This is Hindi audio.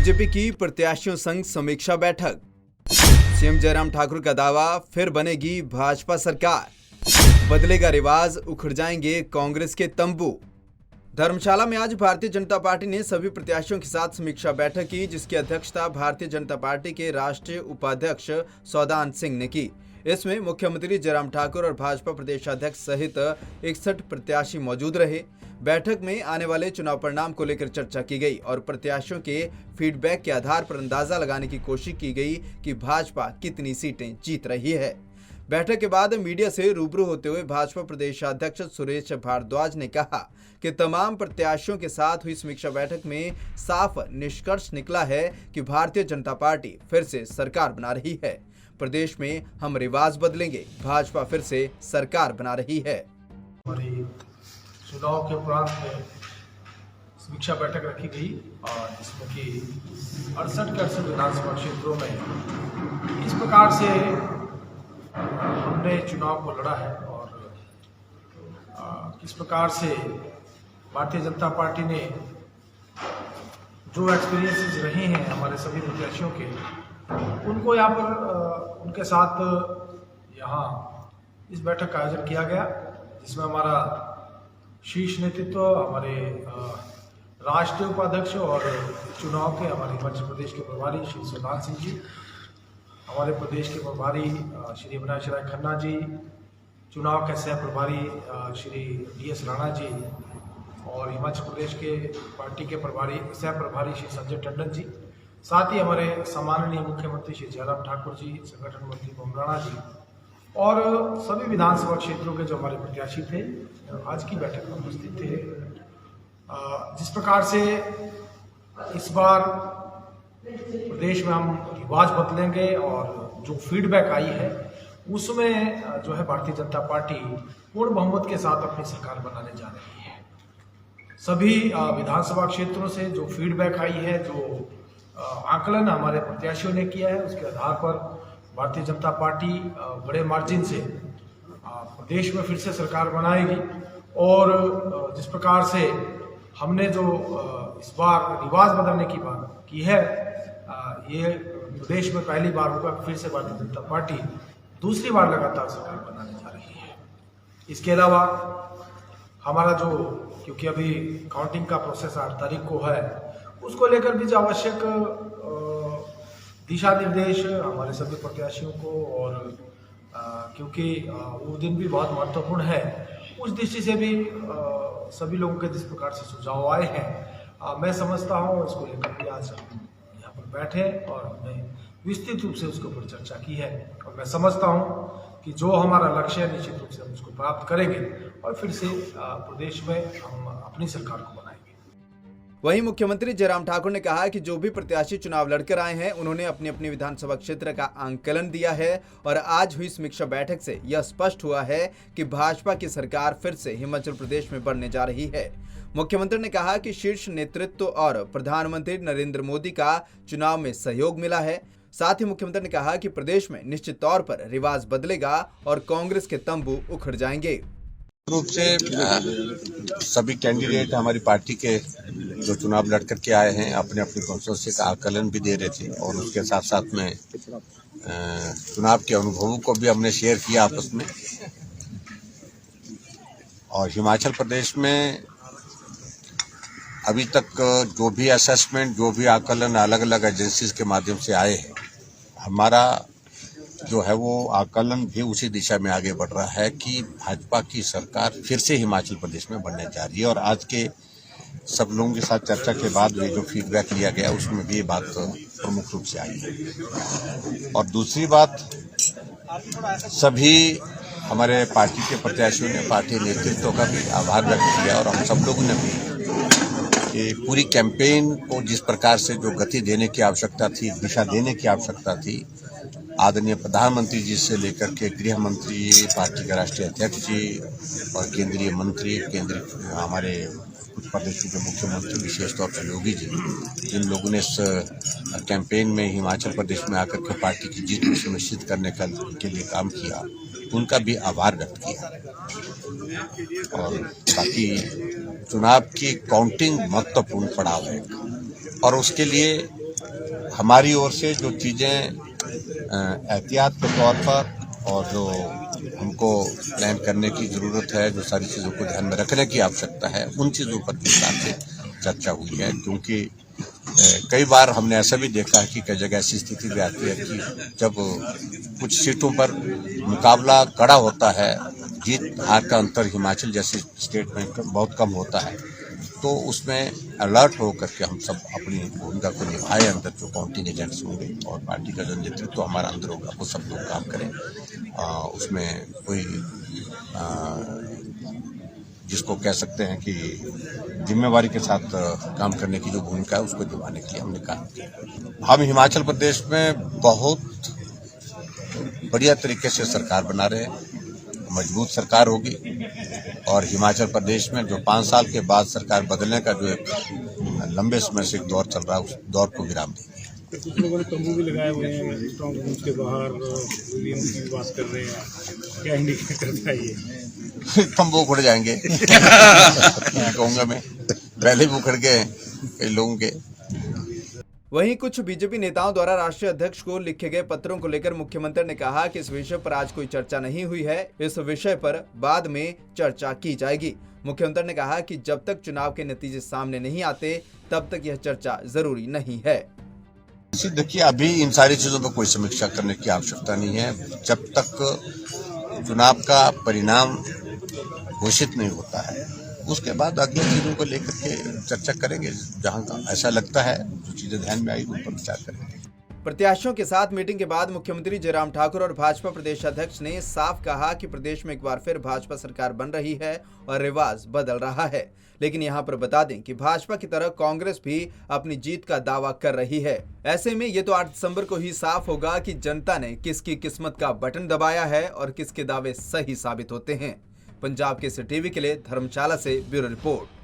बीजेपी की प्रत्याशियों संग समीक्षा बैठक। सीएम जयराम ठाकुर का दावा, फिर बनेगी भाजपा सरकार, बदलेगा रिवाज, उखड़ जाएंगे कांग्रेस के तंबू। धर्मशाला में आज भारतीय जनता पार्टी ने सभी प्रत्याशियों के साथ समीक्षा बैठक की, जिसकी अध्यक्षता भारतीय जनता पार्टी के राष्ट्रीय उपाध्यक्ष सौदान सिंह ने की। इसमें मुख्यमंत्री जयराम ठाकुर और भाजपा प्रदेशाध्यक्ष सहित 61 प्रत्याशी मौजूद रहे। बैठक में आने वाले चुनाव परिणाम को लेकर चर्चा की गई और प्रत्याशियों के फीडबैक के आधार पर अंदाजा लगाने की कोशिश की गई कि भाजपा कितनी सीटें जीत रही है। बैठक के बाद मीडिया से रूबरू होते हुए भाजपा प्रदेशाध्यक्ष सुरेश भारद्वाज ने कहा कि तमाम प्रत्याशियों के साथ हुई समीक्षा बैठक में साफ निष्कर्ष निकला है कि भारतीय जनता पार्टी फिर से सरकार बना रही है। प्रदेश में हम रिवाज बदलेंगे, भाजपा फिर से सरकार बना रही है। चुनाव के उपरांत समीक्षा बैठक रखी गई और जिसमें कि 68 के 68 विधानसभा क्षेत्रों में इस प्रकार से हमने चुनाव को लड़ा है और किस प्रकार से भारतीय जनता पार्टी ने जो एक्सपीरियंसेस रहे हैं हमारे सभी प्रत्याशियों के, उनको यहाँ पर उनके साथ यहाँ इस बैठक का आयोजन किया गया, जिसमें हमारा शीर्ष नेतृत्व, हमारे राष्ट्रीय उपाध्यक्ष और चुनाव के हमारे हिमाचल प्रदेश के प्रभारी श्री सौदान सिंह जी, हमारे प्रदेश के प्रभारी श्री अविनाश राय खन्ना जी, चुनाव के सह प्रभारी श्री DS राणा जी और हिमाचल प्रदेश के पार्टी के प्रभारी सह प्रभारी श्री संजय टंडन जी, साथ ही हमारे सम्माननीय मुख्यमंत्री श्री जयराम ठाकुर जी, संगठन मंत्री बम राणा जी और सभी विधानसभा क्षेत्रों के जो हमारे प्रत्याशी थे आज की बैठक में उपस्थित थे। जिस प्रकार से इस बार प्रदेश में हम रिवाज बदलेंगे और जो फीडबैक आई है उसमें जो है भारतीय जनता पार्टी पूर्ण बहुमत के साथ अपनी सरकार बनाने जा रही है। सभी विधानसभा क्षेत्रों से जो फीडबैक आई है, जो आकलन हमारे प्रत्याशियों ने किया है, उसके आधार पर भारतीय जनता पार्टी बड़े मार्जिन से प्रदेश में फिर से सरकार बनाएगी। और जिस प्रकार से हमने जो इस बार रिवाज बदलने की बात की है, ये प्रदेश में पहली बार होगा फिर से भारतीय जनता पार्टी दूसरी बार लगातार सरकार बनाने जा रही है। इसके अलावा हमारा जो, क्योंकि अभी काउंटिंग का प्रोसेस 8 तारीख को है, उसको लेकर भी जो आवश्यक दिशा निर्देश हमारे सभी प्रत्याशियों को, और क्योंकि वो दिन भी बहुत महत्वपूर्ण है, उस दृष्टि से भी सभी लोगों के जिस प्रकार से सुझाव आए हैं, मैं समझता हूँ इसको लेकर भी आज हम यहाँ पर बैठे और हमने विस्तृत रूप से उसके ऊपर चर्चा की है। और मैं समझता हूँ कि जो हमारा लक्ष्य है निश्चित रूप से हम उसको प्राप्त करेंगे और फिर से प्रदेश में हम अपनी सरकार को बनाएंगे। वहीं मुख्यमंत्री जयराम ठाकुर ने कहा कि जो भी प्रत्याशी चुनाव लड़कर आए हैं, उन्होंने अपने अपने विधानसभा क्षेत्र का आंकलन दिया है और आज हुई समीक्षा बैठक से यह स्पष्ट हुआ है कि भाजपा की सरकार फिर से हिमाचल प्रदेश में बढ़ने जा रही है। मुख्यमंत्री ने कहा कि शीर्ष नेतृत्व और प्रधानमंत्री नरेंद्र मोदी का चुनाव में सहयोग मिला है। साथ ही मुख्यमंत्री ने कहा कि प्रदेश में निश्चित तौर पर रिवाज बदलेगा और कांग्रेस के तंबू उखड़ जाएंगे। रूप से सभी कैंडिडेट हमारी पार्टी के जो चुनाव लड़ करके आए हैं अपने अपनी कॉन्स्टिट्यूंसी का आकलन भी दे रहे थे और उसके साथ साथ में चुनाव के अनुभवों को भी हमने शेयर किया आपस में। और हिमाचल प्रदेश में अभी तक जो भी असेसमेंट, जो भी आकलन अलग अलग एजेंसीज के माध्यम से आए हैं, हमारा जो है वो आकलन भी उसी दिशा में आगे बढ़ रहा है कि भाजपा की सरकार फिर से हिमाचल प्रदेश में बनने जा रही है। और आज के सब लोगों के साथ चर्चा के बाद जो फीडबैक लिया गया उसमें भी ये बात प्रमुख रूप से आई है। और दूसरी बात, सभी हमारे पार्टी के प्रत्याशियों ने पार्टी नेतृत्व का भी आभार व्यक्त किया और हम सब लोगों ने भी पूरी कैंपेन को जिस प्रकार से जो गति देने की आवश्यकता थी, दिशा देने की आवश्यकता थी, आदरणीय प्रधानमंत्री जी से लेकर के गृह मंत्री, पार्टी के राष्ट्रीय अध्यक्ष जी और केंद्रीय मंत्री, हमारे कुछ प्रदेशों के मुख्यमंत्री, विशेष तौर पर योगी जी, जिन लोगों ने इस कैंपेन में हिमाचल प्रदेश में आकर के पार्टी की जीत को सुनिश्चित करने के लिए काम किया, उनका भी आभार व्यक्त किया। और बाकी चुनाव की काउंटिंग महत्वपूर्ण पड़ाव है और उसके लिए हमारी ओर से जो चीज़ें एहतियात के तौर पर और जो हमको प्लान करने की ज़रूरत है, जो सारी चीज़ों को ध्यान में रखने की आवश्यकता है, उन चीज़ों पर विस्तार से चर्चा हुई है। क्योंकि कई बार हमने ऐसा भी देखा है कि कई जगह ऐसी स्थिति भी आती है कि जब कुछ सीटों पर मुकाबला कड़ा होता है, जीत हार का अंतर हिमाचल जैसे स्टेट में बहुत कम होता है, तो उसमें अलर्ट होकर के हम सब अपनी भूमिका को निभाएं। अंदर जो काउंटिंग एजेंट्स होंगे और पार्टी का जो नेतृत्व हमारा अंदर होगा, वो सब लोग काम करें। उसमें कोई जिसको कह सकते हैं कि जिम्मेवारी के साथ काम करने की जो भूमिका है, उसको निभाने के लिए हमने काम किया। हम हिमाचल प्रदेश में बहुत बढ़िया तरीके से सरकार बना रहे हैं, मजबूत सरकार होगी और हिमाचल प्रदेश में जो 5 साल के बाद सरकार बदलने का जो एक लंबे समय से एक दौर चल रहा है, उस दौर को विराम देंगे। कुछ लोगों ने तंबू भी लगाए हुए हैं स्ट्रॉन्ग रूम्स के बाहर, ईवीएम की बात कर रहे हैं, क्या इंडिकेट करता है ये? तंबू उखड़ जाएंगे कहूँगा मैं, पहले भी उखड़ गए कई लोगों के। वहीं कुछ बीजेपी नेताओं द्वारा राष्ट्रीय अध्यक्ष को लिखे गए पत्रों को लेकर मुख्यमंत्री ने कहा कि इस विषय पर आज कोई चर्चा नहीं हुई है, इस विषय पर बाद में चर्चा की जाएगी। मुख्यमंत्री ने कहा कि जब तक चुनाव के नतीजे सामने नहीं आते, तब तक यह चर्चा जरूरी नहीं है। देखिए, अभी इन सारी चीजों पर कोई समीक्षा करने की आवश्यकता नहीं है। जब तक चुनाव का परिणाम घोषित नहीं होता है, उसके बाद अगले चीजों को लेकर के चर्चा करेंगे। जहां ऐसा लगता है, जो चीजें ध्यान में आई, उन पर विचार करेंगे। प्रत्याशियों के साथ मीटिंग के बाद मुख्यमंत्री जयराम ठाकुर और भाजपा प्रदेश अध्यक्ष ने साफ कहा कि प्रदेश में एक बार फिर भाजपा सरकार बन रही है और रिवाज बदल रहा है। लेकिन यहां पर बता दें कि भाजपा की तरह कांग्रेस भी अपनी जीत का दावा कर रही है। ऐसे में ये तो 8 दिसंबर को ही साफ होगा कि जनता ने किसकी किस्मत का बटन दबाया है और किसके दावे सही साबित होते हैं। पंजाब केसरी टीवी के लिए धर्मशाला से ब्यूरो रिपोर्ट।